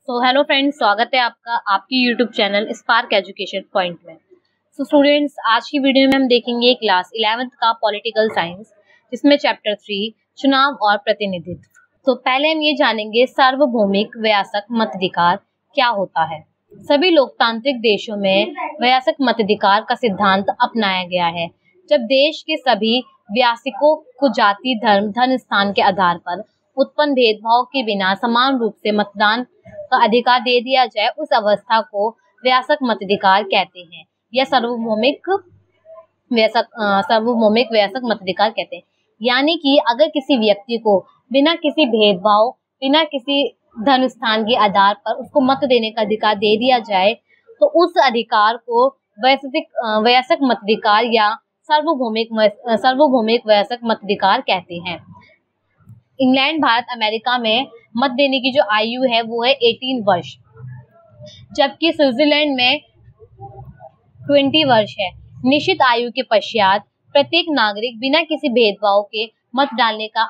Hello friends, स्वागत है आपका आपकी YouTube channel spark education point में। स्टूडेंट्स, आज की वीडियो में हम देखेंगे क्लास 11th का पॉलिटिकल साइंस, जिसमें चैप्टर 3 चुनाव और प्रतिनिधित्व। तो पहले हम ये जानेंगे सार्वभौमिक वयस्क मताधिकार क्या होता है। सभी लोकतांत्रिक देशों में वयस्क मताधिकार का सिद्धांत अपनाया गया है। जब देश के सभी वयस्कों को जाति, धर्म, धन, स्थान के आधार पर उत्पन्न भेदभाव के बिना समान रूप से मतदान का अधिकार दे दिया जाए, उस अवस्था को वयस्क मताधिकार कहते हैं या सार्वभौमिक वयस्क मताधिकार कहते हैं। यानी कि अगर किसी व्यक्ति को बिना किसी भेदभाव, बिना किसी धन स्थान के आधार पर उसको मत देने का अधिकार दे दिया जाए, तो उस अधिकार को वयस्क मताधिकार या सार्वभौमिक वयस्क मताधिकार कहते हैं। इंग्लैंड, भारत, अमेरिका में मत देने की जो आयु है वो है 18 वर्ष, जबकि स्विट्जरलैंड में 20 वर्ष है। निश्चित आयु के पश्चात प्रत्येक नागरिक बिना किसी भेदभाव के मत डालने का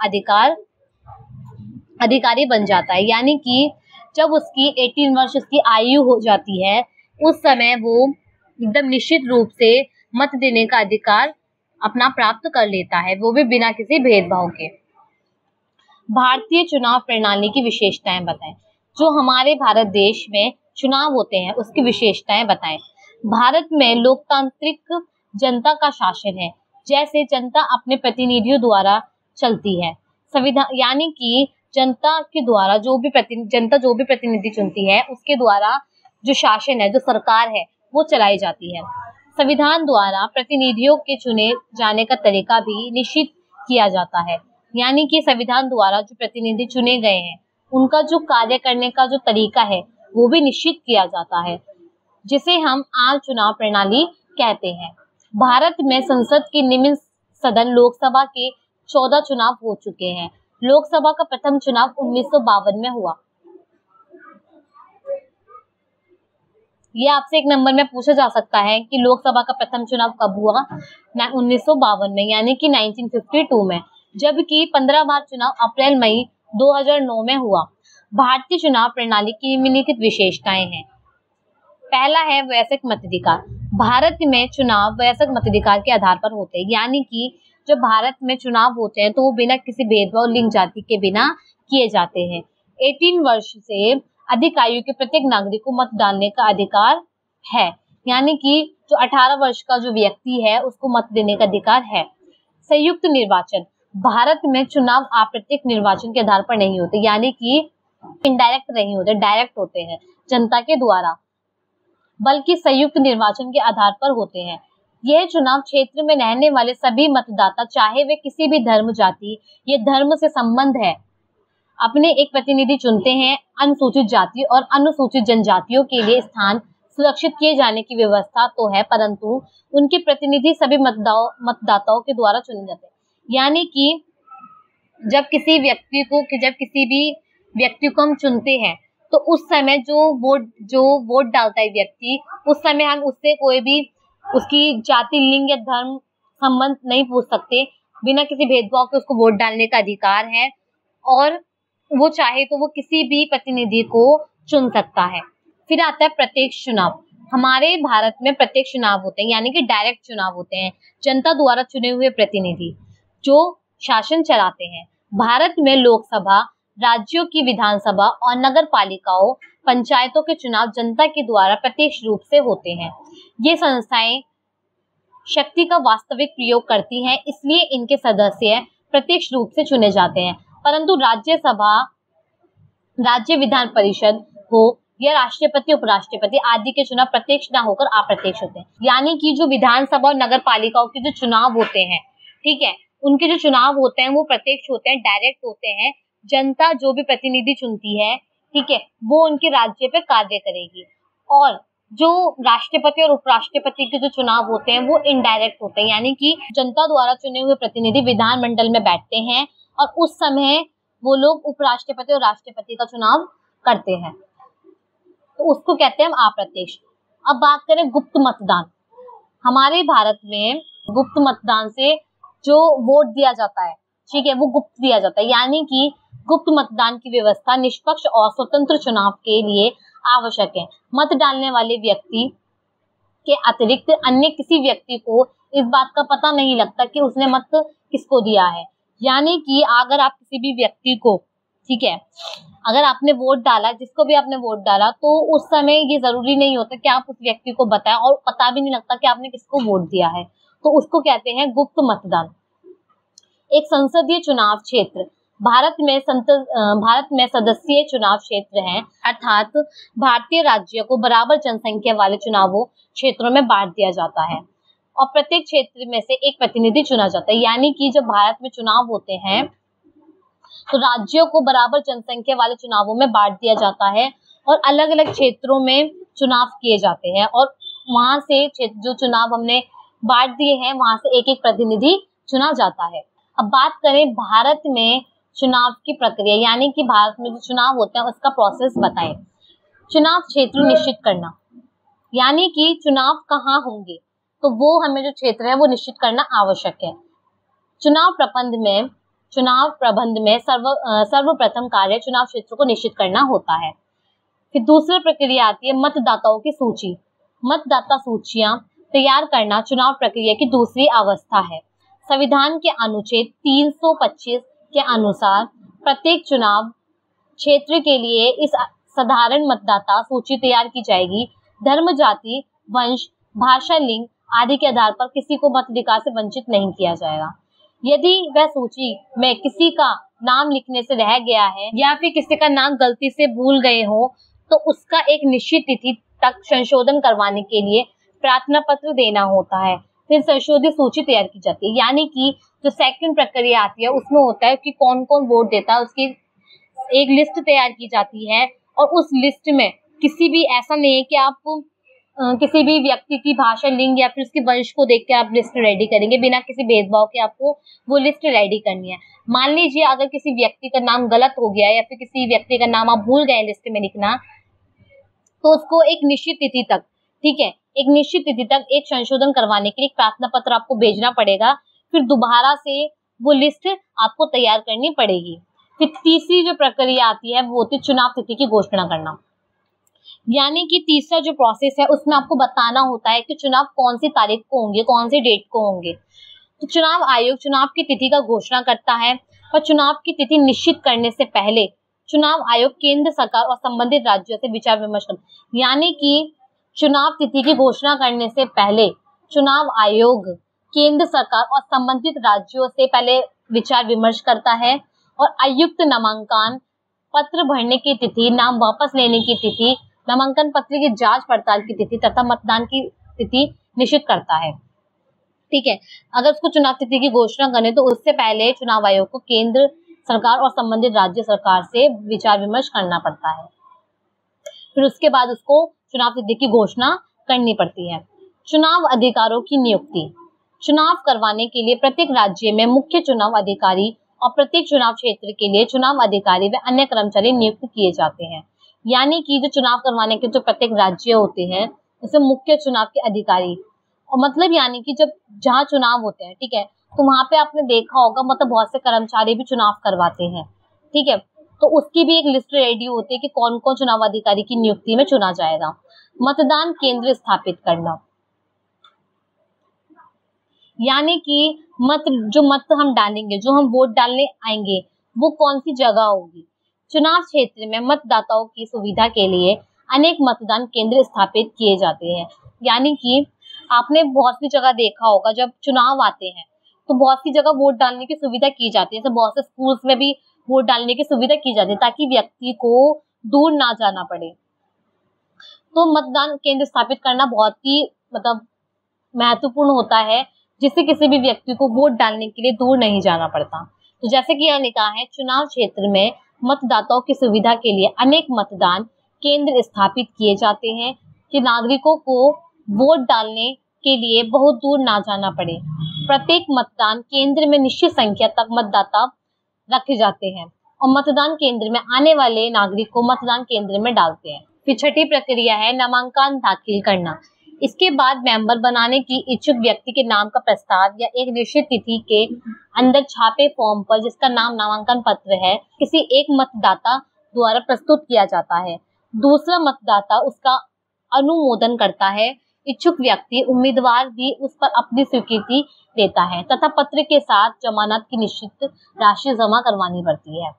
अधिकारी बन जाता है। यानी कि जब उसकी 18 वर्ष उसकी आयु हो जाती है, उस समय वो एकदम निश्चित रूप से मत देने का अधिकार अपना प्राप्त कर लेता है, वो भी बिना किसी भेदभाव के। भारतीय चुनाव प्रणाली की विशेषताएं बताएं। जो हमारे भारत देश में चुनाव होते हैं उसकी विशेषताएं बताएं। भारत में लोकतांत्रिक जनता का शासन है, जैसे जनता अपने प्रतिनिधियों द्वारा चलती है। संविधान यानी कि जनता के द्वारा जो भी प्रतिनिधि चुनती है, उसके द्वारा जो शासन है, जो सरकार है, वो चलाई जाती है। संविधान द्वारा प्रतिनिधियों के चुने जाने का तरीका भी निश्चित किया जाता है। यानी कि संविधान द्वारा जो प्रतिनिधि चुने गए हैं, उनका जो कार्य करने का जो तरीका है वो भी निश्चित किया जाता है, जिसे हम आम चुनाव प्रणाली कहते हैं। भारत में संसद के निम्न सदन लोकसभा के 14 चुनाव हो चुके हैं। लोकसभा का प्रथम चुनाव 1952 में हुआ। ये आपसे एक नंबर में पूछा जा सकता है कि लोकसभा का प्रथम चुनाव कब हुआ? 1952 में, यानी कि 1952 में। जबकि 15 बार चुनाव अप्रैल मई 2009 में हुआ। भारतीय चुनाव प्रणाली की निम्नलिखित विशेषताएं हैं। पहला है वयस्क मताधिकार। भारत में चुनाव वयस्क मताधिकार के आधार पर होते हैं। यानी कि जब भारत में चुनाव होते हैं तो वो बिना किसी भेदभाव, लिंग, जाति के बिना किए जाते हैं। 18 वर्ष से अधिक आयु के प्रत्येक नागरिक को मत डालने का अधिकार है। यानी कि जो 18 वर्ष का जो व्यक्ति है उसको मत देने का अधिकार है। संयुक्त निर्वाचन। भारत में चुनाव अप्रत्यक्ष निर्वाचन के आधार पर नहीं होते, यानी कि इनडायरेक्ट नहीं होते, डायरेक्ट होते हैं जनता के द्वारा, बल्कि संयुक्त निर्वाचन के आधार पर होते हैं। यह चुनाव क्षेत्र में रहने वाले सभी मतदाता, चाहे वे किसी भी धर्म, जाति या धर्म से संबंध है, अपने एक प्रतिनिधि चुनते हैं। अनुसूचित जाति और अनुसूचित जनजातियों के लिए स्थान सुरक्षित किए जाने की व्यवस्था तो है, परंतु उनके प्रतिनिधि सभी मतदाताओं के द्वारा चुने जाते हैं। यानी कि जब किसी भी व्यक्ति को हम चुनते हैं, तो उस समय जो वोट डालता है व्यक्ति, उस समय हम उससे कोई भी उसकी जाति, लिंग या धर्म संबंध नहीं पूछ सकते। बिना किसी भेदभाव के उसको वोट डालने का अधिकार है, और वो चाहे तो वो किसी भी प्रतिनिधि को चुन सकता है। फिर आता है प्रत्यक्ष चुनाव। हमारे भारत में प्रत्यक्ष चुनाव होते हैं, यानी कि डायरेक्ट चुनाव होते हैं। जनता द्वारा चुने हुए प्रतिनिधि जो शासन चलाते हैं। भारत में लोकसभा, राज्यों की विधानसभा और नगर पालिकाओं, पंचायतों के चुनाव जनता के द्वारा प्रत्यक्ष रूप से होते हैं। ये संस्थाएं शक्ति का वास्तविक प्रयोग करती हैं, इसलिए इनके सदस्य प्रत्यक्ष रूप से चुने जाते हैं। परंतु राज्यसभा, राज्य विधान परिषद हो या राष्ट्रपति, उपराष्ट्रपति आदि के चुनाव प्रत्यक्ष न होकर अप्रत्यक्ष होते हैं। यानी कि जो विधानसभा और नगर पालिकाओं के जो चुनाव होते हैं, ठीक है, उनके जो चुनाव होते हैं वो प्रत्यक्ष होते हैं, डायरेक्ट होते हैं। जनता जो भी प्रतिनिधि चुनती है, ठीक है, वो उनके राज्य पे कार्य करेगी। और जो राष्ट्रपति और उपराष्ट्रपति के जो चुनाव होते हैं वो इनडायरेक्ट होते हैं, यानी कि जनता द्वारा चुने हुए प्रतिनिधि विधानमंडल में बैठते हैं और उस समय वो लोग उपराष्ट्रपति और राष्ट्रपति का चुनाव करते हैं, तो उसको कहते हैं हम अप्रत्यक्ष। अब बात करें गुप्त मतदान। हमारे भारत में गुप्त मतदान से जो वोट दिया जाता है, ठीक है, वो गुप्त दिया जाता है। यानी कि गुप्त मतदान की व्यवस्था निष्पक्ष और स्वतंत्र चुनाव के लिए आवश्यक है। मत डालने वाले व्यक्ति के अतिरिक्त अन्य किसी व्यक्ति को इस बात का पता नहीं लगता कि उसने मत किसको दिया है। यानी कि अगर आप किसी भी व्यक्ति को, ठीक है, अगर आपने वोट डाला, जिसको भी आपने वोट डाला, तो उस समय ये जरूरी नहीं होता कि आप उस व्यक्ति को बताएं और पता भी नहीं लगता कि आपने किसको वोट दिया है, तो उसको कहते हैं गुप्त मतदान। एक संसदीय चुनाव क्षेत्र भारत में सदस्यीय चुनाव क्षेत्र हैं, अर्थात भारतीय राज्यों को बराबर जनसंख्या वाले चुनावों क्षेत्रों में बांट दिया जाता है और प्रत्येक क्षेत्र में से एक प्रतिनिधि चुना जाता है। यानी कि जब भारत में चुनाव होते हैं तो राज्यों को बराबर जनसंख्या वाले चुनावों में बांट दिया जाता है और अलग अलग क्षेत्रों में चुनाव किए जाते हैं और वहां से जो चुनाव हमने बांट दिए हैं वहां से एक एक प्रतिनिधि चुना जाता है। अब बात करें भारत में चुनाव की प्रक्रिया, यानी कि भारत में जो चुनाव होते हैं उसका प्रोसेस बताएं। चुनाव क्षेत्र निश्चित करना, यानी कि चुनाव कहाँ होंगे, तो वो हमें जो क्षेत्र है वो निश्चित करना आवश्यक है। चुनाव प्रबंध में सर्वप्रथम कार्य चुनाव क्षेत्र को निश्चित करना होता है। फिर दूसरी प्रक्रिया आती है मतदाताओं की सूची। मतदाता सूचियां तैयार करना चुनाव प्रक्रिया की दूसरी अवस्था है। संविधान के अनुच्छेद 325 के अनुसार प्रत्येक चुनाव क्षेत्र के लिए इस साधारण मतदाता सूची तैयार की जाएगी। धर्म, जाति, वंश, भाषा, लिंग आदि के आधार पर किसी को मताधिकार से वंचित नहीं किया जाएगा। यदि वह सूची में किसी का नाम लिखने से रह गया है या फिर किसी का नाम गलती से भूल गए हो तो उसका एक निश्चित तिथि तक संशोधन करवाने के लिए प्रार्थना पत्र देना होता है। फिर संशोधित सूची तैयार की जाती है। यानी कि जो सेकंड प्रक्रिया आती है उसमें होता है कि कौन कौन वोट देता है, उसकी एक लिस्ट तैयार की जाती है और उस लिस्ट में किसी भी ऐसा नहीं है कि आप किसी भी व्यक्ति की भाषा, लिंग या फिर उसके वंश को देख के आप लिस्ट रेडी करेंगे। बिना किसी भेदभाव के आपको वो लिस्ट रेडी करनी है। मान लीजिए अगर किसी व्यक्ति का नाम गलत हो गया या फिर किसी व्यक्ति का नाम आप भूल गए लिस्ट में लिखना, तो उसको एक निश्चित तिथि तक, ठीक है, एक निश्चित तिथि तक एक संशोधन करवाने के लिए प्रार्थना पत्र आपको भेजना पड़ेगा। फिर दोबारा से वो लिस्ट आपको तैयार करनी पड़ेगी। फिर तीसरी जो प्रक्रिया आती है वो होती है चुनाव तिथि की घोषणा करना। यानी कि तीसरा जो प्रोसेस है उसमें आपको बताना होता है कि चुनाव कौन सी तारीख को होंगे, कौन सी डेट को होंगे। तो चुनाव आयोग चुनाव की तिथि का घोषणा करता है और चुनाव की तिथि निश्चित करने से पहले चुनाव आयोग केंद्र सरकार और संबंधित राज्यों से विचार विमर्श करता है। यानी कि चुनाव तिथि की घोषणा करने से पहले चुनाव आयोग केंद्र सरकार और संबंधित राज्यों से पहले विचार विमर्श करता है और आयुक्त नामांकन पत्र भरने की तिथि, नाम वापस लेने की तिथि, नामांकन पत्र की जांच पड़ताल की तिथि तथा मतदान की तिथि निश्चित करता है। ठीक है, अगर उसको चुनाव तिथि की घोषणा करने तो उससे पहले चुनाव आयोग को केंद्र सरकार और संबंधित राज्य सरकार से विचार विमर्श करना पड़ता है। फिर उसके बाद उसको चुनाव तिथि की घोषणा करनी पड़ती है। चुनाव अधिकारों की नियुक्ति। चुनाव करवाने के लिए प्रत्येक राज्य में मुख्य चुनाव अधिकारी और प्रत्येक चुनाव क्षेत्र के लिए चुनाव अधिकारी व अन्य कर्मचारी नियुक्त किए जाते हैं। यानी कि जो चुनाव करवाने के जो प्रत्येक राज्य होते हैं उसमें मुख्य चुनाव के अधिकारी, और मतलब यानी कि जब जहाँ चुनाव होते हैं, ठीक है, तो वहां पे आपने देखा होगा मतलब बहुत से कर्मचारी भी चुनाव करवाते हैं। ठीक है, तो उसकी भी एक लिस्ट रेडी होती है कि कौन कौन चुनाव अधिकारी की नियुक्ति में चुना जाएगा। मतदान केंद्र स्थापित करना, यानी कि जो मत हम डालेंगे, जो हम वोट डालने आएंगे, वो कौन सी जगह होगी। चुनाव क्षेत्र में मतदाताओं की सुविधा के लिए अनेक मतदान केंद्र स्थापित किए जाते हैं। यानी कि आपने बहुत सी जगह देखा होगा जब चुनाव आते हैं तो बहुत सी जगह वोट डालने की सुविधा की जाती है। जैसे बहुत से स्कूल्स में भी वोट डालने की सुविधा की जाती है ताकि व्यक्ति को दूर ना जाना पड़े। तो मतदान केंद्र स्थापित करना बहुत ही मतलब महत्वपूर्ण होता है, जिससे किसी भी व्यक्ति को वोट डालने के लिए दूर नहीं जाना पड़ता। तो जैसे कि यह लिखा है, चुनाव क्षेत्र में मतदाताओं की सुविधा के लिए अनेक मतदान केंद्र स्थापित किए जाते हैं कि नागरिकों को वोट डालने के लिए बहुत दूर ना जाना पड़े। प्रत्येक मतदान केंद्र में निश्चित संख्या तक मतदाता रखे जाते हैं और मतदान केंद्र में आने वाले नागरिक को मतदान केंद्र में डालते हैं। फिर छठी प्रक्रिया है नामांकन दाखिल करना। इसके बाद मेंबर बनाने की इच्छुक व्यक्ति के नाम का प्रस्ताव या एक निश्चित तिथि के अंदर छापे फॉर्म पर, जिसका नाम नामांकन पत्र है, किसी एक मतदाता द्वारा प्रस्तुत किया जाता है। दूसरा मतदाता उसका अनुमोदन करता है। इच्छुक व्यक्ति उम्मीदवार भी उस पर अपनी स्वीकृति देता है तथा पत्र के साथ जमानत की निश्चित राशि जमा करवानी पड़ती है।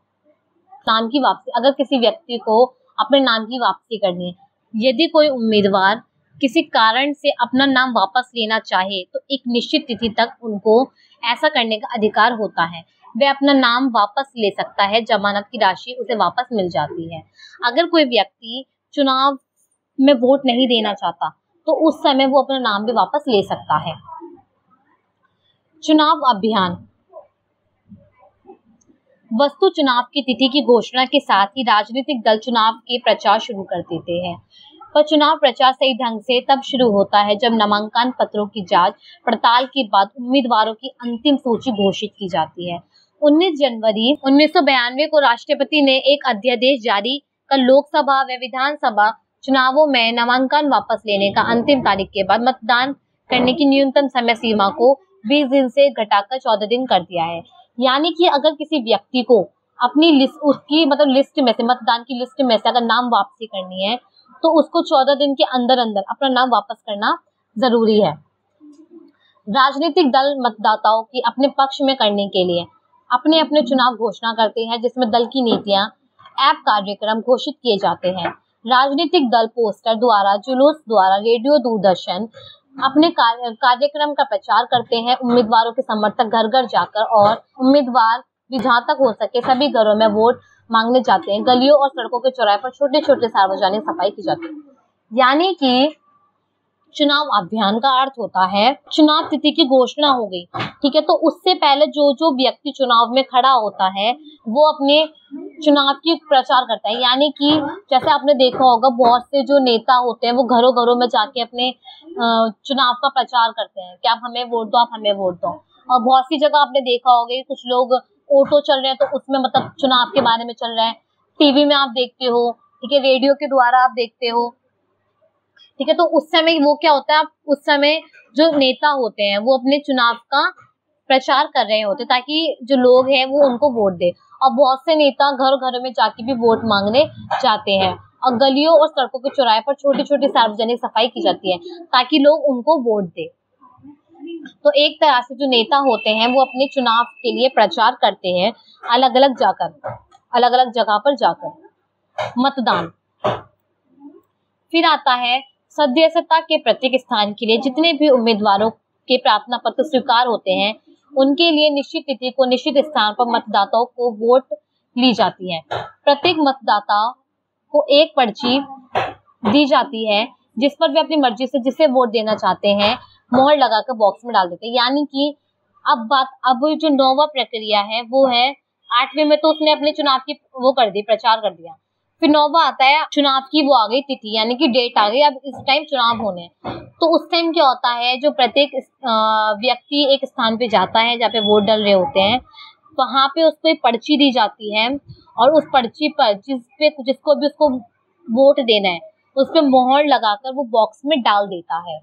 नाम की वापसी, अगर किसी व्यक्ति को अपने नाम की वापसी करनी है, यदि कोई उम्मीदवार किसी कारण से अपना नाम वापस लेना चाहे तो एक निश्चित तिथि तक उनको ऐसा करने का अधिकार होता है। वह अपना नाम वापस ले सकता है, जमानत की राशि उसे वापस मिल जाती है। अगर कोई व्यक्ति चुनाव में वोट नहीं देना चाहता तो उस समय वो अपना नाम भी वापस ले सकता है। चुनाव अभियान। वस्तु चुनाव की तिथि की घोषणा के साथ ही राजनीतिक दल चुनाव के प्रचार शुरू कर देते हैं, पर चुनाव प्रचार सही ढंग से तब शुरू होता है जब नामांकन पत्रों की जांच पड़ताल के बाद उम्मीदवारों की अंतिम सूची घोषित की जाती है। 19 जनवरी 1992 को राष्ट्रपति ने एक अध्यादेश जारी कर लोकसभा व विधानसभा चुनावों में नामांकन वापस लेने का अंतिम तारीख के बाद मतदान करने की न्यूनतम समय सीमा को 20 दिन से घटाकर 14 दिन कर दिया है। यानी कि अगर किसी व्यक्ति को अपनी लिस्ट, उसकी मतलब लिस्ट में से, मतदान की लिस्ट में से अगर नाम वापसी करनी है तो उसको 14 दिन के अंदर अंदर अपना नाम वापस करना जरूरी है। राजनीतिक दल मतदाताओं की अपने पक्ष में करने के लिए अपने अपने चुनाव घोषणा करते हैं, जिसमें दल की नीतियां, ऐप कार्यक्रम घोषित किए जाते हैं। राजनीतिक दल पोस्टर द्वारा, जुलूस द्वारा, रेडियो, दूरदर्शन अपने कार्यक्रम का प्रचार करते हैं। उम्मीदवारों के समर्थक घर घर जाकर और उम्मीदवार भी जहाँ तक हो सके सभी घरों में वोट मांगने जाते हैं। गलियों और सड़कों के चौराहे पर छोटे छोटे सार्वजनिक सफाई की जाती है। यानी कि चुनाव अभियान का अर्थ होता है चुनाव तिथि की घोषणा हो गई, ठीक है, तो उससे पहले जो जो व्यक्ति चुनाव में खड़ा होता है वो अपने चुनाव की प्रचार करता है। यानी कि जैसे आपने देखा होगा बहुत से जो नेता होते हैं वो घरों घरों में जाके अपने चुनाव का प्रचार करते हैं कि आप हमें वोट दो, आप हमें वोट दो। और बहुत सी जगह आपने देखा होगा कुछ लोग ऑटो चल रहे हैं तो उसमें मतलब चुनाव के बारे में चल रहा है। टीवी में आप देखते हो, ठीक है, रेडियो के द्वारा आप देखते हो, ठीक है, तो उस समय वो क्या होता है, आप उस समय जो नेता होते हैं वो अपने चुनाव का प्रचार कर रहे होते ताकि जो लोग हैं वो उनको वोट दे। और बहुत से नेता घर घर में जाके भी वोट मांगने जाते हैं और गलियों और सड़कों के चौराहे पर छोटी छोटी सार्वजनिक सफाई की जाती है ताकि लोग उनको वोट दे। तो एक तरह से जो नेता होते हैं वो अपने चुनाव के लिए प्रचार करते हैं अलग अलग जगह पर जाकर। मतदान। फिर आता है सदस्यता के प्रत्येक स्थान के लिए जितने भी उम्मीदवारों के प्रार्थना पत्र स्वीकार होते हैं उनके लिए निश्चित तिथि को निश्चित स्थान पर मतदाताओं को वोट ली जाती है। प्रत्येक मतदाता को एक पर्ची दी जाती है जिस पर वे अपनी मर्जी से जिसे वोट देना चाहते हैं मोहर लगाकर बॉक्स में डाल देते हैं। यानी कि अब जो 9वां प्रक्रिया है वो है 8वें में तो उसने अपने चुनाव की वो कर दी, प्रचार कर दिया। फिर 9वां आता है चुनाव की वो आ गई तिथि, यानी कि डेट आ गई, अब इस टाइम चुनाव होने हैं। तो उस टाइम क्या होता है, जो प्रत्येक व्यक्ति एक स्थान पे जाता है जहाँ पे वोट डाल रहे होते हैं, वहां पे उसको एक पर्ची दी जाती है और उस पर्ची पर जिसको भी उसको वोट देना है उस पे मोहर लगाकर वो बॉक्स में डाल देता है।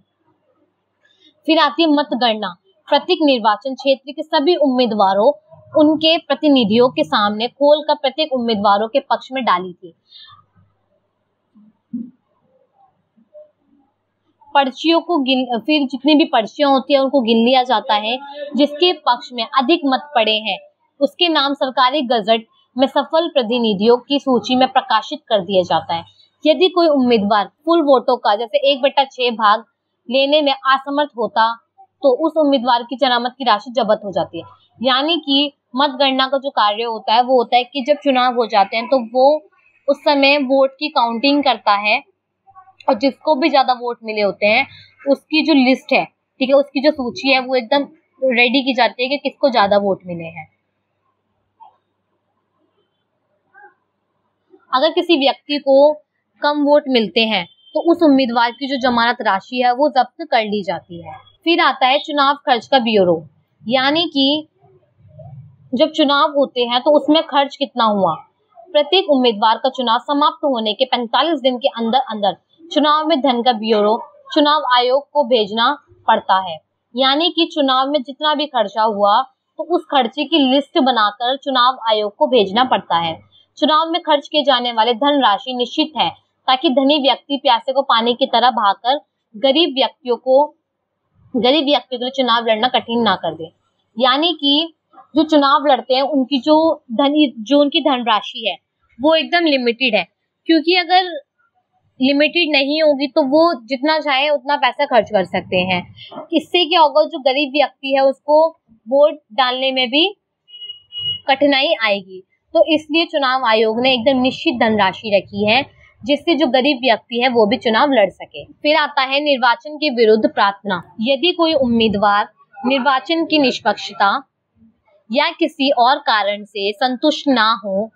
फिर आती है मतगणना। प्रत्येक निर्वाचन क्षेत्र के सभी उम्मीदवारों उनके प्रतिनिधियों के सामने खोलकर प्रत्येक उम्मीदवारों के पक्ष में डाली थी। पर्चियों को फिर जितनी भी पर्चियां होती है उनको गिन लिया जाता है। जिसके पक्ष में अधिक मत पड़े हैं उसके नाम सरकारी गजट में सफल प्रतिनिधियों की सूची में प्रकाशित कर दिया जाता है। यदि कोई उम्मीदवार कुल वोटों का जैसे 1/6 भाग लेने में असमर्थ होता तो उस उम्मीदवार की चुनाव की राशि जब्त हो जाती है। यानी कि मतगणना का जो कार्य होता है वो होता है कि जब चुनाव हो जाते हैं तो वो उस समय वोट की काउंटिंग करता है और जिसको भी ज्यादा वोट मिले होते हैं उसकी जो लिस्ट है, ठीक है, उसकी जो सूची है वो एकदम रेडी की जाती है कि किसको ज्यादा वोट मिले हैं। अगर किसी व्यक्ति को कम वोट मिलते हैं तो उस उम्मीदवार की जो जमानत राशि है वो जब्त कर ली जाती है। फिर आता है चुनाव खर्च का ब्यूरो, यानी कि जब चुनाव होते हैं तो उसमें खर्च कितना हुआ। प्रत्येक उम्मीदवार का चुनाव समाप्त होने के 45 दिन के अंदर अंदर चुनाव में धन का ब्यूरो चुनाव आयोग को भेजना पड़ता है। यानी कि चुनाव में जितना भी खर्चा हुआ तो उस खर्चे की लिस्ट बनाकर चुनाव आयोग को भेजना पड़ता है। चुनाव में खर्च किए जाने वाले धनराशि निश्चित है ताकि धनी व्यक्ति प्यासे को पानी की तरह बहाकर गरीब व्यक्तियों के लिए चुनाव लड़ना कठिन ना कर दे। यानी कि जो चुनाव लड़ते हैं उनकी जो उनकी धनराशि है वो एकदम लिमिटेड है, क्योंकि अगर लिमिटेड नहीं होगी तो वो जितना चाहे उतना पैसा खर्च कर सकते हैं। इससे क्या होगा, जो गरीब व्यक्ति है उसको वोट डालने में भी कठिनाई आएगी। तो इसलिए चुनाव आयोग ने एकदम निश्चित धनराशि रखी है जिससे जो गरीब व्यक्ति है वो भी चुनाव लड़ सके। फिर आता है निर्वाचन के विरुद्ध प्रार्थना। यदि कोई उम्मीदवार निर्वाचन की निष्पक्षता या किसी और कारण से संतुष्ट ना हो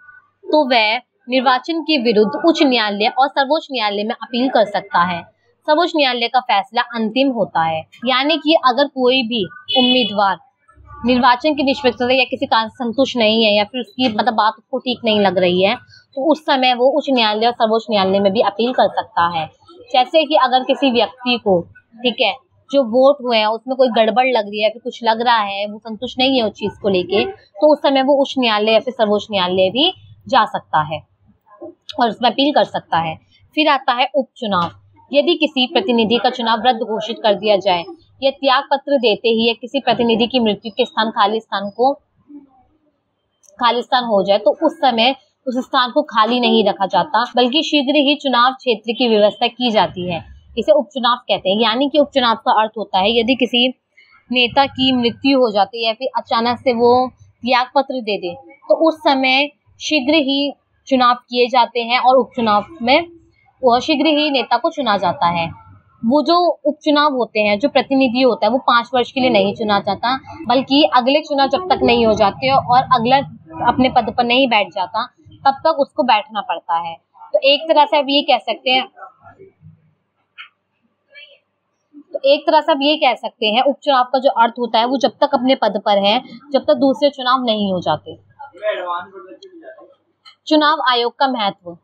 तो वह निर्वाचन के विरुद्ध उच्च न्यायालय और सर्वोच्च न्यायालय में अपील कर सकता है। सर्वोच्च न्यायालय का फैसला अंतिम होता है। यानी कि अगर कोई भी उम्मीदवार निर्वाचन की निष्पक्षता या किसी कारण संतुष्ट नहीं है या फिर उसकी बात उसको ठीक नहीं लग रही है तो उस समय वो उच्च न्यायालय और सर्वोच्च न्यायालय में भी अपील कर सकता है। जैसे कि अगर किसी व्यक्ति को ठीक है जो वोट हुए हैं उसमें कोई गड़बड़ लग रही है फिर कुछ लग रहा है, वो संतुष्ट नहीं है उस चीज को लेके, तो उस समय वो उच्च न्यायालय या फिर सर्वोच्च न्यायालय भी जा सकता है और उसमें अपील कर सकता है। फिर आता है उपचुनाव। यदि किसी प्रतिनिधि का चुनाव रद्द घोषित कर दिया जाए या त्याग पत्र देते ही या किसी प्रतिनिधि की मृत्यु के स्थान खाली स्थान हो जाए तो उस समय उस स्थान को खाली नहीं रखा जाता बल्कि शीघ्र ही चुनाव क्षेत्र की व्यवस्था की जाती है। इसे उपचुनाव कहते हैं। यानी कि उपचुनाव का अर्थ होता है यदि किसी नेता की मृत्यु हो जाती है या फिर अचानक से वो त्याग पत्र दे दे तो उस समय शीघ्र ही चुनाव किए जाते हैं और उपचुनाव में वो शीघ्र ही नेता को चुना जाता है। वो जो उपचुनाव होते हैं, जो प्रतिनिधि होता है वो 5 वर्ष के लिए नहीं चुना जाता बल्कि अगले चुनाव जब तक नहीं हो जाते और अगला अपने पद पर नहीं बैठ जाता तब तक उसको बैठना पड़ता है। तो एक तरह से आप ये कह सकते हैं उपचुनाव का जो अर्थ होता है वो जब तक अपने पद पर है जब तक दूसरे चुनाव नहीं हो जाते। चुनाव आयोग का महत्व।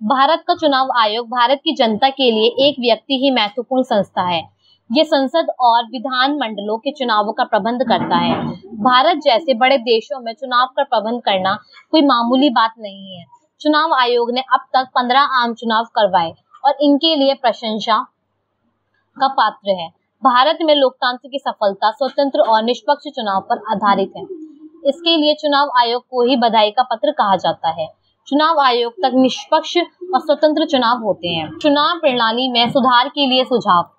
भारत का चुनाव आयोग भारत की जनता के लिए एक व्यक्ति ही महत्वपूर्ण संस्था है। ये संसद और विधान मंडलों के चुनावों का प्रबंध करता है। भारत जैसे बड़े देशों में चुनाव का प्रबंध करना कोई मामूली बात नहीं है। चुनाव आयोग ने अब तक 15 आम चुनाव करवाए और इनके लिए प्रशंसा का पात्र है। भारत में लोकतंत्र की सफलता स्वतंत्र और निष्पक्ष चुनाव पर आधारित है। इसके लिए चुनाव आयोग को ही बधाई का पत्र कहा जाता है। चुनाव आयोग तक निष्पक्ष और स्वतंत्र चुनाव होते हैं। चुनाव प्रणाली में सुधार के लिए सुझाव।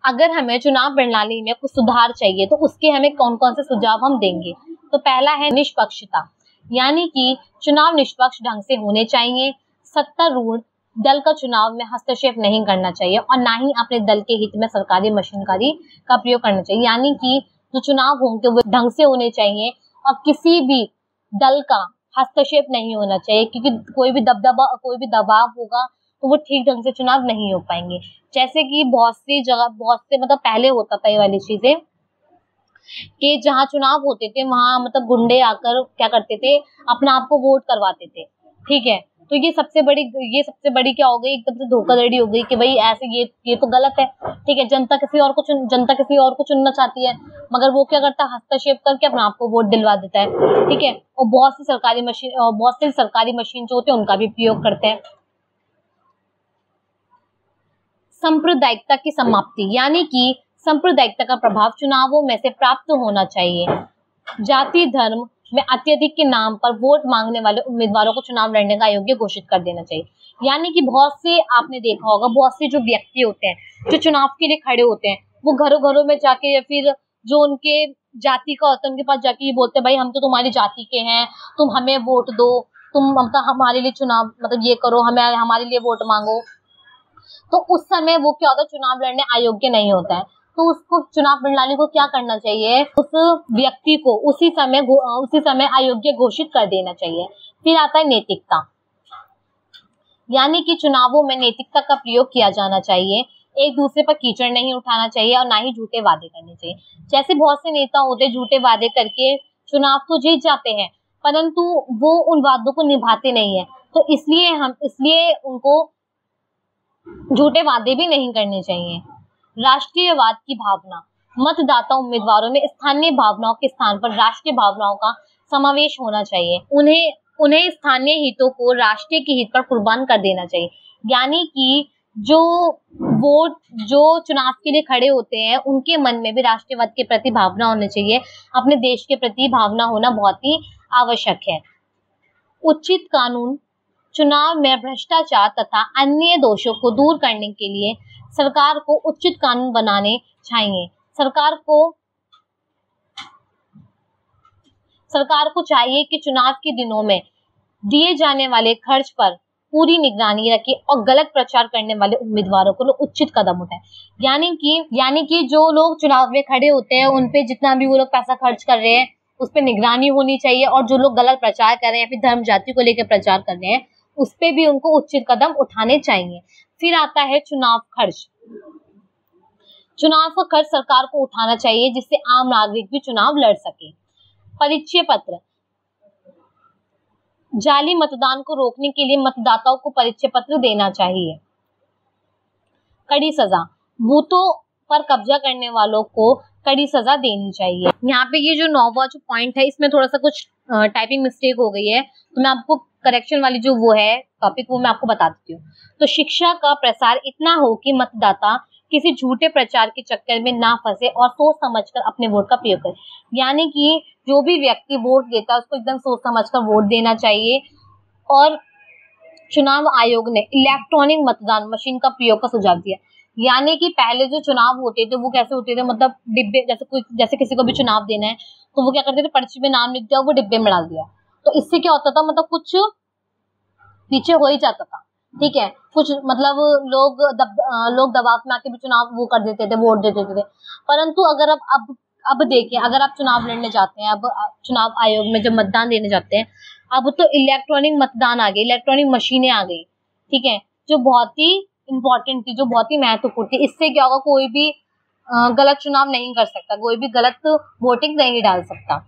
अगर हमें चुनाव प्रणाली में कुछ सुधार चाहिए तो उसके हमें कौन कौन से सुझाव हम देंगे। तो पहला है निष्पक्षता। यानी कि चुनाव निष्पक्ष ढंग से होने चाहिए। सत्तारूढ़ दल का चुनाव में हस्तक्षेप नहीं करना चाहिए और ना ही अपने दल के हित में सरकारी मशीनरी का प्रयोग करना चाहिए। यानी कि जो चुनाव होंगे वो ढंग से होने चाहिए और किसी भी दल का हस्तक्षेप नहीं होना चाहिए, क्योंकि कोई भी दबाव होगा तो वो ठीक ढंग से चुनाव नहीं हो पाएंगे। जैसे कि बहुत से पहले होता था ये वाली चीजें कि जहाँ चुनाव होते थे वहां गुंडे आकर क्या करते थे, अपना आप को वोट करवाते थे। ठीक है, तो ये सबसे बड़ी क्या हो गई, एकदम से धोखाधड़ी हो गई कि भाई ऐसे ये तो गलत है। ठीक है, जनता किसी और को चुनना चाहती है मगर वो क्या करता है, हस्तक्षेप करके अपना आपको वोट दिलवा देता है। ठीक है, और बहुत सी सरकारी मशीन जो होते हैं उनका भी प्रयोग करते हैं। सांप्रदायिकता की समाप्ति। यानी कि सांप्रदायिकता का प्रभाव चुनावों में से प्राप्त होना चाहिए। जाति धर्म में अत्यधिक के नाम पर वोट मांगने वाले उम्मीदवारों को चुनाव लड़ने का अयोग्य घोषित कर देना चाहिए। यानी कि बहुत से आपने देखा होगा, बहुत से जो व्यक्ति होते हैं जो चुनाव के लिए खड़े होते हैं वो घरों में जाके या फिर जो उनके जाति का होता है उनके पास जाके ये बोलते हैं भाई हम तो तुम्हारी जाति के हैं, तुम हमें वोट दो, तुम हमारे लिए चुनाव ये करो, हमारे लिए वोट मांगो। तो उस समय वो क्या होता है, चुनाव लड़ने अयोग्य नहीं होता है। तो उसको चुनाव प्रणाली को क्या करना चाहिए, उस व्यक्ति को उसी समय अयोग्य घोषित कर देना चाहिए। फिर आता है नैतिकता। यानी कि चुनावों में नैतिकता का प्रयोग किया जाना चाहिए। एक दूसरे पर कीचड़ नहीं उठाना चाहिए और ना ही झूठे वादे करने चाहिए। जैसे बहुत से नेता होते हैं झूठे वादे करके चुनाव तो जीत जाते हैं परंतु वो उन वादों को निभाते नहीं है। तो इसलिए उनको झूठे वादे भी नहीं करने चाहिए। राष्ट्रीयवाद की भावना, मतदाता उम्मीदवारों में स्थानीय भावनाओं के स्थान पर राष्ट्रीय भावनाओं का समावेश होना चाहिए। उन्हें स्थानीय हितों को राष्ट्रीय के हित पर कुर्बान कर देना चाहिए। यानी कि जो चुनाव के लिए खड़े होते हैं उनके मन में भी राष्ट्रीयवाद के प्रति भावना होनी चाहिए। अपने देश के प्रति भावना होना बहुत ही आवश्यक है। उचित कानून, चुनाव में भ्रष्टाचार तथा अन्य दोषों को दूर करने के लिए सरकार को उचित कानून बनाने चाहिए। सरकार को चाहिए कि चुनाव के दिनों में दिए जाने वाले खर्च पर पूरी निगरानी रखे और गलत प्रचार करने वाले उम्मीदवारों को उचित कदम उठाए। यानी कि जो लोग चुनाव में खड़े होते हैं उन पे जितना भी वो लोग पैसा खर्च कर रहे हैं उस पे निगरानी होनी चाहिए, और जो लोग गलत प्रचार कर रहे हैं या फिर धर्म जाति को लेकर प्रचार कर रहे हैं उस पे भी उनको उचित कदम उठाने चाहिए। फिर आता है चुनाव खर्च। चुनाव का खर्च सरकार को उठाना चाहिए जिससे आम नागरिक भी चुनाव लड़ सके। परिचय पत्र, जाली मतदान को रोकने के लिए मतदाताओं को परिचय पत्र देना चाहिए। कड़ी सजा, बूथों पर कब्जा करने वालों को कड़ी सजा देनी चाहिए। यहाँ पे ये जो 9वां जो पॉइंट है इसमें थोड़ा सा कुछ टाइपिंग मिस्टेक हो गई है, तो मैं आपको करेक्शन वाली जो वो है टॉपिक वो मैं आपको बता देती हूँ। तो शिक्षा का प्रसार इतना हो कि मतदाता किसी झूठे प्रचार के चक्कर में ना फंसे और सोच समझकर अपने वोट का प्रयोग करे। यानी कि जो भी व्यक्ति वोट देता है उसको एकदम सोच समझकर वोट देना चाहिए। और चुनाव आयोग ने इलेक्ट्रॉनिक मतदान मशीन का प्रयोग का सुझाव दिया। यानी कि पहले जो चुनाव होते थे वो कैसे होते थे, मतलब डिब्बे, जैसे किसी को भी चुनाव देना है तो वो क्या करते थे, पर्ची में नाम लिख दिया, वो डिब्बे में डाल दिया। तो इससे क्या होता था, मतलब कुछ पीछे हो ही जाता था, ठीक है। कुछ मतलब लोग दबाव में आके भी चुनाव वो कर देते थे, वोट दे देते थे। परंतु अगर अब देखिए, अगर आप चुनाव लड़ने जाते हैं, अब चुनाव आयोग में जब मतदान देने जाते हैं, अब तो इलेक्ट्रॉनिक मतदान आ गई, इलेक्ट्रॉनिक मशीनें आ गई, ठीक है, जो बहुत ही इम्पोर्टेंट थी, जो बहुत ही महत्वपूर्ण थी। इससे क्या होगा, कोई भी गलत चुनाव नहीं कर सकता, कोई भी गलत वोटिंग नहीं डाल सकता।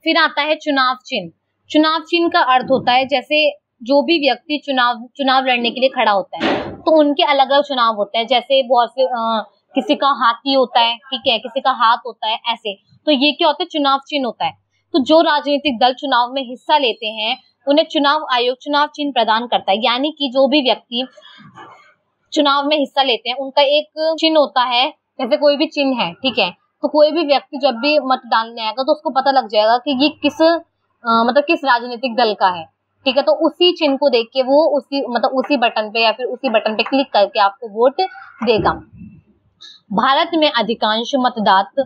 फिर आता है चुनाव चिन्ह। चुनाव चिन्ह का अर्थ होता है, जैसे जो भी व्यक्ति चुनाव लड़ने के लिए खड़ा होता है तो उनके अलग अलग चुनाव होते हैं। जैसे बहुत से किसी का हाथी होता है, ठीक है, किसी का हाथ होता है, ऐसे। तो ये क्या होता है, चुनाव चिन्ह होता है। तो जो राजनीतिक दल चुनाव में हिस्सा लेते हैं उन्हें चुनाव आयोग चुनाव चिन्ह प्रदान करता है। यानी कि जो भी व्यक्ति चुनाव में हिस्सा लेते हैं उनका एक चिन्ह होता है, जैसे कोई भी चिन्ह है, ठीक है। तो कोई भी व्यक्ति जब भी मत डालने आएगा तो उसको पता लग जाएगा कि ये किस राजनीतिक दल का है, ठीक है। तो उसी चिन्ह को देख के वो उसी बटन पे या फिर उसी बटन पे क्लिक करके आपको वोट देगा। भारत में अधिकांश मतदाता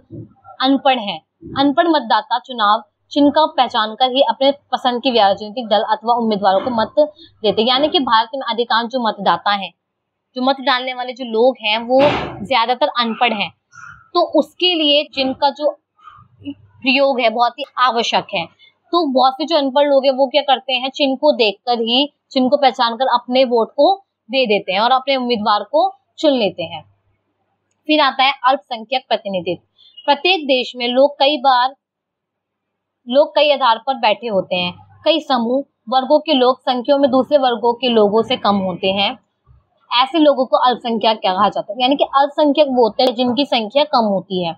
अनपढ़ हैं। अनपढ़ मतदाता चुनाव चिन्ह का पहचान कर ही अपने पसंद के राजनीतिक दल अथवा उम्मीदवारों को मत देते। यानी कि भारत में अधिकांश जो मतदाता हैं, जो मत डालने वाले जो लोग हैं, वो ज्यादातर अनपढ़ हैं। तो उसके लिए चिन्ह का जो प्रयोग है बहुत ही आवश्यक है। तो बहुत से जो अनपढ़ लोग हैं वो क्या करते हैं, चिन्ह को देखकर ही, चिन्ह को पहचान कर अपने वोट को दे देते हैं और अपने उम्मीदवार को चुन लेते हैं। फिर आता है अल्पसंख्यक प्रतिनिधित्व। प्रत्येक देश में लोग कई आधार पर बैठे होते हैं। कई समूह वर्गों के लोग संख्या में दूसरे वर्गों के लोगों से कम होते हैं। ऐसे लोगों को अल्पसंख्यक कहा जाता है। यानी कि अल्पसंख्यक वो होते हैं जिनकी संख्या कम होती है,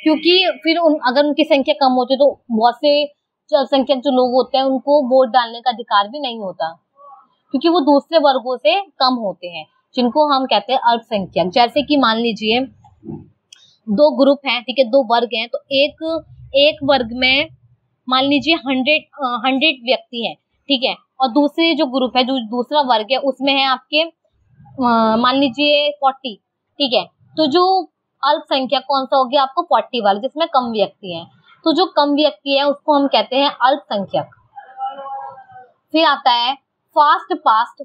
क्योंकि फिर अगर उनकी संख्या कम होती है तो बहुत से जो अल्पसंख्यक जो लोग होते हैं उनको वोट डालने का अधिकार भी नहीं होता, क्योंकि वो दूसरे वर्गों से कम होते हैं, जिनको हम कहते हैं अल्पसंख्यक। जैसे कि मान लीजिए दो ग्रुप हैं, ठीक है, दो वर्ग हैं। तो एक वर्ग में मान लीजिए 100 व्यक्ति हैं, ठीक है, और दूसरे जो ग्रुप है, जो दूसरा वर्ग है, उसमें है आपके मान लीजिए 40, ठीक है। तो जो अल्पसंख्यक कौन सा हो गया आपको, 40 वाला, जिसमें कम व्यक्ति हैं। तो जो कम व्यक्ति है उसको हम कहते हैं अल्पसंख्यक। फिर आता है फास्ट पास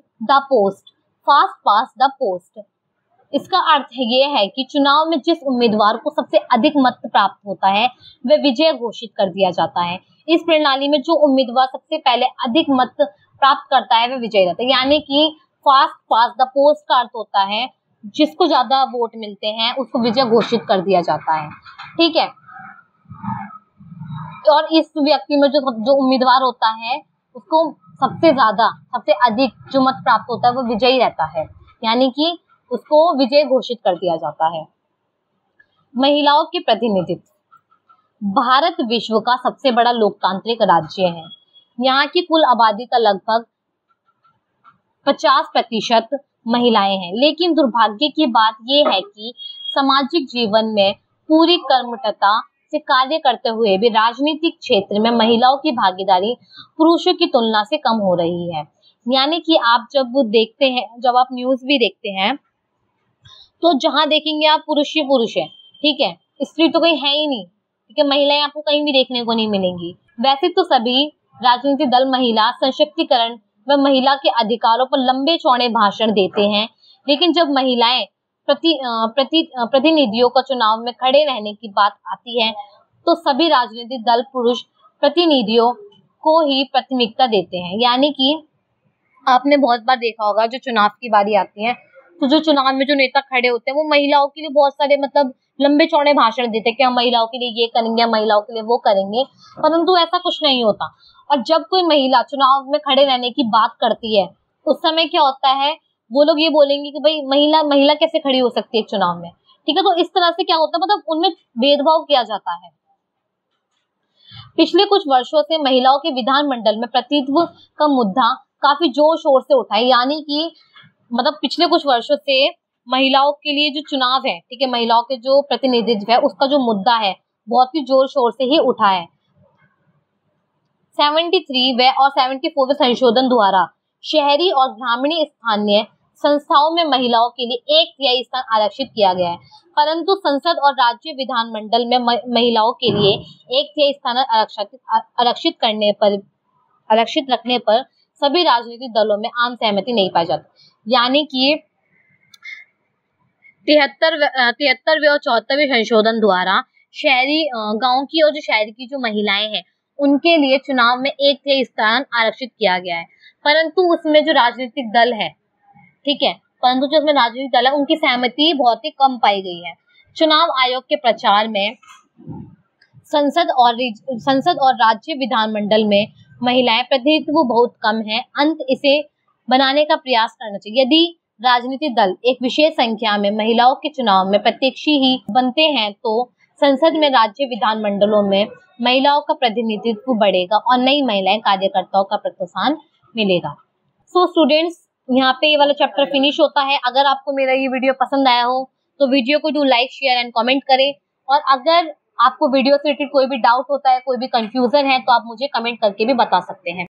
द पोस्ट। इसका अर्थ ये है कि चुनाव में जिस उम्मीदवार को सबसे अधिक मत प्राप्त होता है वह विजय घोषित कर दिया जाता है। इस प्रणाली में जो उम्मीदवार सबसे पहले अधिक मत प्राप्त करता है वह विजयी रहता है। यानी कि फास्ट पास द पोस्ट का अर्थ होता है जिसको ज्यादा वोट मिलते हैं उसको विजय घोषित कर दिया जाता है। ठीक है, और इस व्यक्ति में जो उम्मीदवार होता है उसको सबसे अधिक जो मत प्राप्त होता है वो विजयी रहता है, यानी कि उसको विजय घोषित कर दिया जाता है। महिलाओं के प्रतिनिधित्व। भारत विश्व का सबसे बड़ा लोकतांत्रिक राज्य है। यहाँ की कुल आबादी का लगभग 50% महिलाएं हैं, लेकिन दुर्भाग्य की बात यह है कि सामाजिक जीवन में पूरी कर्मठता से कार्य करते हुए भी राजनीतिक क्षेत्र में महिलाओं की भागीदारी पुरुषों की तुलना से कम हो रही है। यानी कि आप जब देखते हैं, जब आप न्यूज भी देखते हैं तो जहां देखेंगे आप पुरुष ही पुरुष है। ठीक है, स्त्री तो कहीं है ही नहीं। ठीक है, महिलाएं आपको कहीं भी देखने को नहीं मिलेंगी। वैसे तो सभी राजनीतिक दल महिला सशक्तिकरण व महिला के अधिकारों पर लंबे चौड़े भाषण देते हैं, लेकिन जब महिलाएं प्रतिनिधियों का चुनाव में खड़े रहने की बात आती है तो सभी राजनीतिक दल पुरुष प्रतिनिधियों को ही प्राथमिकता देते हैं। यानी कि आपने बहुत बार देखा होगा, जो चुनाव की बारी आती है तो जो चुनाव में जो नेता खड़े होते हैं वो महिलाओं के लिए बहुत सारे मतलब लंबे चौड़े भाषण देते हैं कि हम महिलाओं के लिए ये करेंगे, हम महिलाओं के लिए वो करेंगे, परंतु ऐसा कुछ नहीं होता। और जब कोई महिला चुनाव में खड़े रहने की बात करती है उस समय क्या होता है, वो लोग ये बोलेंगे कि भाई महिला कैसे खड़ी हो सकती है चुनाव में। ठीक है, तो इस तरह से क्या होता है, मतलब उनमें भेदभाव किया जाता है। पिछले कुछ वर्षों से महिलाओं के विधानमंडल में प्रतिनिधित्व का मुद्दा काफी जोर शोर से उठा है। यानी कि मतलब पिछले कुछ वर्षों से महिलाओं के लिए जो चुनाव है, ठीक है, महिलाओं के जो प्रतिनिधित्व है उसका जो मुद्दा है बहुत ही जोर शोर से ही उठा है। 73वें और 74वें संशोधन द्वारा शहरी और ग्रामीण स्थानीय संस्थाओं में महिलाओं के लिए 1/3 स्थान आरक्षित किया गया है, परंतु संसद और राज्य विधानमंडल में महिलाओं के लिए 1/3 स्थान आरक्षित रखने पर सभी राजनीतिक दलों में आम सहमति नहीं पाई जाती। यानी कि 73वें और 74वें संशोधन द्वारा शहरी गांव की और जो शहर की जो महिलाएं हैं उनके लिए चुनाव में 1/3 स्थान आरक्षित किया गया है, परंतु उसमें जो राजनीतिक दल है, ठीक है, परंतु जो उसमें राजनीतिक दल है उनकी सहमति बहुत ही कम पाई गई है। चुनाव आयोग के प्रचार में संसद और राज्य विधानमंडल में महिलाएं प्रतिनिधित्व बहुत कम है। अंत इसे बनाने का प्रयास करना चाहिए। यदि राजनीतिक दल एक विशेष संख्या में महिलाओं के चुनाव में प्रत्याशी ही बनते हैं तो संसद में राज्य विधानमंडलों में महिलाओं का प्रतिनिधित्व बढ़ेगा और नई महिलाएं कार्यकर्ताओं का प्रोत्साहन मिलेगा। सो स्टूडेंट्स, यहाँ पे ये वाला चैप्टर फिनिश होता है। अगर आपको मेरा ये वीडियो पसंद आया हो तो वीडियो को लाइक शेयर एंड कमेंट करें, और अगर आपको वीडियो से रिलेटेड कोई भी डाउट होता है, कोई भी कंफ्यूजन है तो आप मुझे कमेंट करके भी बता सकते हैं।